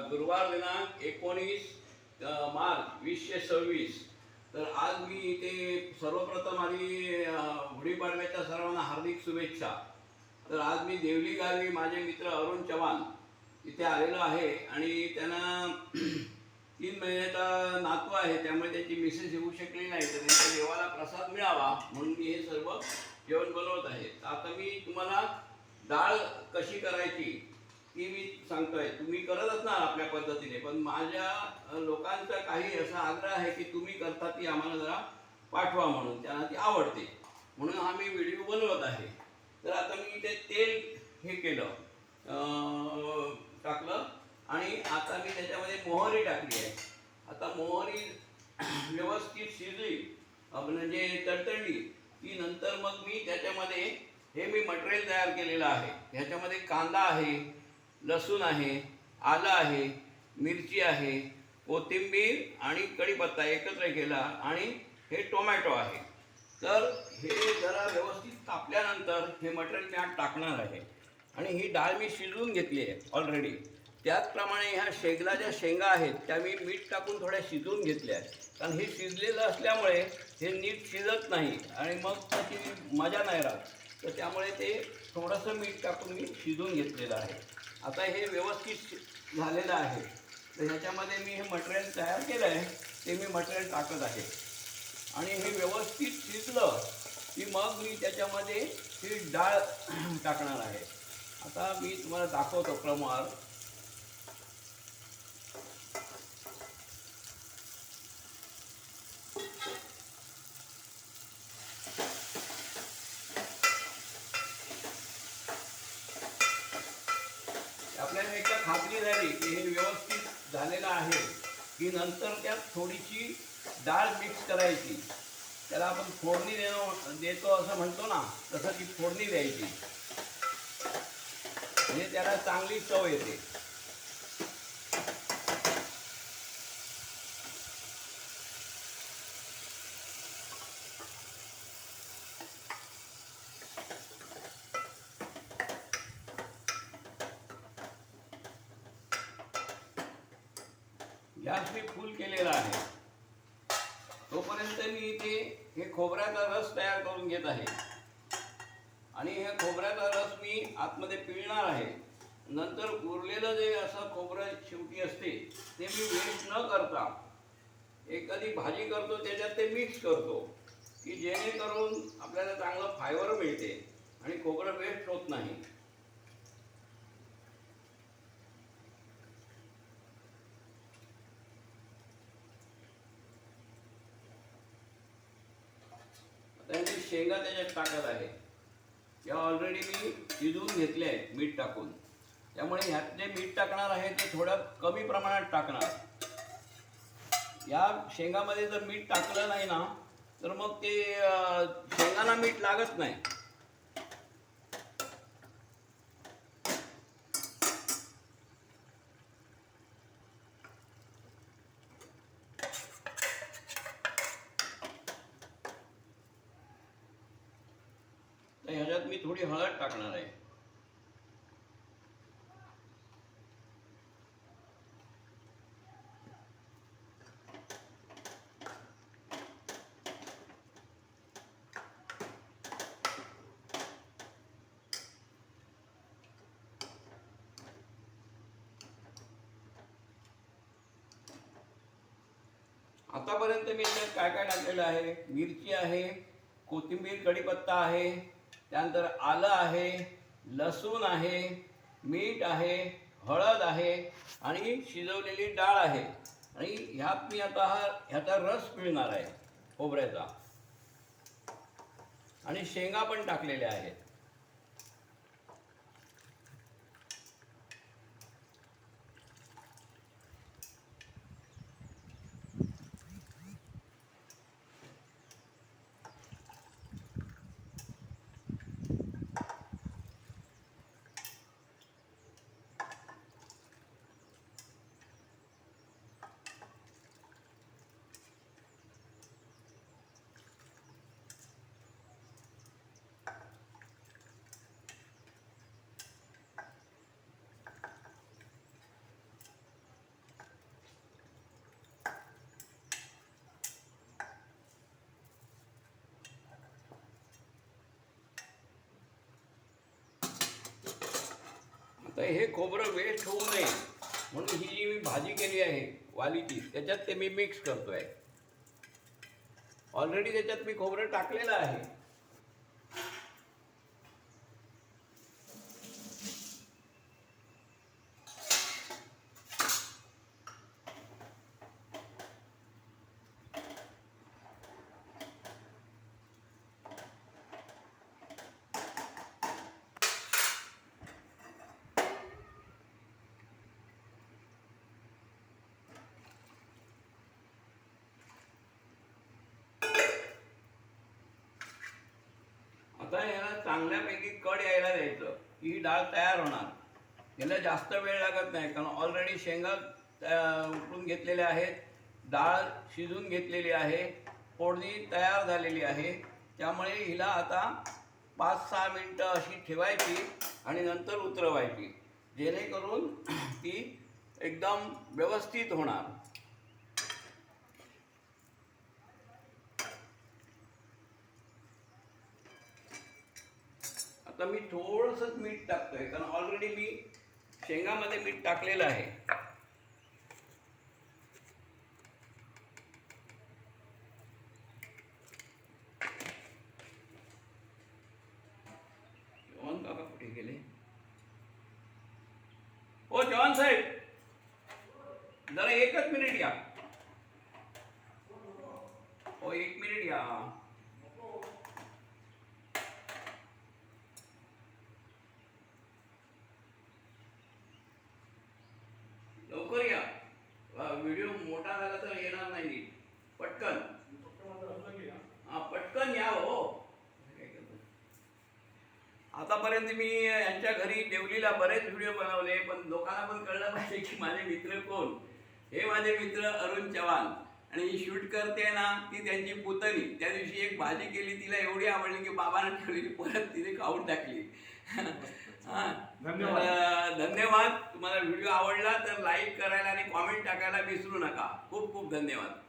गुरुवार दिनांक 19 मार्च 2026. तर आज मी इथे सर्वप्रथम आधी गुढीपाडव्याच्या सर्वांना हार्दिक शुभेच्छा. तर आज मी देवली गावी माझे मित्र अरुण चव्हाण इथे आलेलो आहे आणि त्यांना 3 महिन्याचा नातू आहे, त्यामुळे त्यांची मिसेस येऊ शकली नाही, तर त्यांच्या देवाला प्रसाद मिळावा म्हणून मी हे सर्व जेवण बनवत आहे. आता मी तुम्हाला डाळ कशी करायची ती मी सांगतोय. तुम्ही करत असणार आपल्या पद्धतीने, पण माझ्या लोकांचा काही असा आग्रह आहे की तुम्ही करता ती आम्हाला जरा पाठवा म्हणून, त्यांना ती आवडते म्हणून हा मी व्हिडिओ बनवत आहे. तर आता मी ते तेल हे केलं, टाकलं आणि आता मी त्याच्यामध्ये मोहरी टाकली आहे. आता मोहरी व्यवस्थित शिजली म्हणजे तडतडली की नंतर मग मी त्याच्यामध्ये हे मी मटेरियल तयार केलेलं आहे. ह्याच्यामध्ये कांदा आहे, लसूण आहे, आलं आहे, मिरची आहे, कोथिंबीर आणि कढीपत्ता एकत्र केला आणि हे टोमॅटो आहे. तर हे जरा व्यवस्थित तापल्यानंतर हे मटेरियल मी आत टाकणार आहे आणि ही डाळ मी शिजवून घेतली आहे ऑलरेडी. त्याचप्रमाणे ह्या शेंगला शेंगा आहेत त्या मी मीठ टाकून थोड्या शिजवून घेतल्या आहेत, कारण हे शिजलेलं असल्यामुळे हे नीट शिजत नाही आणि मग त्याची मजा नाही राहत. तर त्यामुळे ते थोडंसं मीठ टाकून मी शिजवून घेतलेलं आहे. आता हे व्यवस्थित झालेलं आहे. तर ह्याच्यामध्ये मी हे मटेरियल तयार केलं आहे, ते मी मटेरियल टाकत आहे आणि हे व्यवस्थित शिजलं की मग मी त्याच्यामध्ये ही डाळ टाकणार आहे. आता मी तुम्हाला दाखवतो क्रमवार. आपल्याला एकदा खात्री झाली की हे व्यवस्थित झालेलं आहे की नंतर त्यात थोडीशी डाळ मिक्स करायची. त्याला आपण फोडणी देतो असं म्हणतो ना, तसं ती फोडणी द्यायची म्हणजे त्याला चांगली चव येते. गॅस मी फुल केलेला आहे. तोपर्यंत मी इथे हे खोबऱ्याचा रस तयार करून घेत आहे आणि हे खोबऱ्याचा रस मी आतमध्ये पिळणार आहे. नंतर उरलेलं जे असं खोबरं शेवटी असते ते मी वेस्ट न करता एखादी भाजी करतो त्याच्यात ते मिक्स करतो की जेणेकरून आपल्याला चांगलं फायबर मिळते आणि खोबरं वेस्ट होत नाही. आता मी शेंगा त्याच्यात टाकत आहे. या ऑलरेडी मी शिजवून घेतले आहेत मीठ टाकून, त्यामुळे ह्यात जे मीठ टाकणार आहे ते थोडं कमी प्रमाणात टाकणार. या शेंगामध्ये जर मीठ टाकलं नाही ना तर मग ते शेंगांना मीठ लागत नाही. तर ह्याच्यात मी थोडी हळद टाकणार आहे. आतापर्यंत मी त्यात काय काय टाकलेलं आहे, मिरची आहे, कोथिंबीर कढीपत्ता आहे, त्यानंतर आलं आहे, लसूण आहे, मीठ आहे, हळद आहे आणि शिजवलेली डाळ आहे. आणि ह्यात मी आता ह्याचा रस पिळणार आहे खोबऱ्याचा आणि शेंगा पण टाकलेल्या आहेत. आता हे खोबरं वेस्ट होऊ नये म्हणून ही जी मी भाजी केली आहे वालीची त्याच्यात ते मी मिक्स करतोय. ऑलरेडी त्याच्यात मी खोबरं टाकलेलं आहे. आता याला चांगल्यापैकी कड यायला द्यायचं की ही डाळ तयार होणार. याला जास्त वेळ लागत नाही कारण ऑलरेडी शेंगा उकळून घेतलेल्या आहेत, डाळ शिजून घेतलेली आहे, फोडणी तयार झालेली आहे. त्यामुळे हिला आता 5-6 मिनटं अशी ठेवायची आणि नंतर उतरवायची जेणेकरून ती एकदम व्यवस्थित होणार. आता मी थोडंसंच मीठ टाकतोय कारण ऑलरेडी मी शेंगामध्ये मीठ टाकलेलं आहे. जॉन काका कुठे गेले? ओ जॉन साहेब, जरा 1च मिनिट या. ओ 1 मिनिट या. लवकर या. व्हिडिओ मोठा झाला तर येणार नाही नीट. पटकन. हा पटकन या हो. आतापर्यंत मी यांच्या घरी देवलीला बरेच व्हिडिओ बनवले पण लोकांना पण कळलं पाहिजे की माझे मित्र कोण. हे माझे मित्र अरुण चव्हाण आणि ही शूट करते ना ती त्यांची पुतणी. त्या दिवशी एक भाजी केली तिला एवढी आवडली की बाबांना ठेवली परत तिने खाऊन टाकली. हां धन्यवाद. तुम्हाला व्हिडिओ आवडला तर लाईक करायला आणि कॉमेंट टाकायला विसरू नका. खूप खूप धन्यवाद.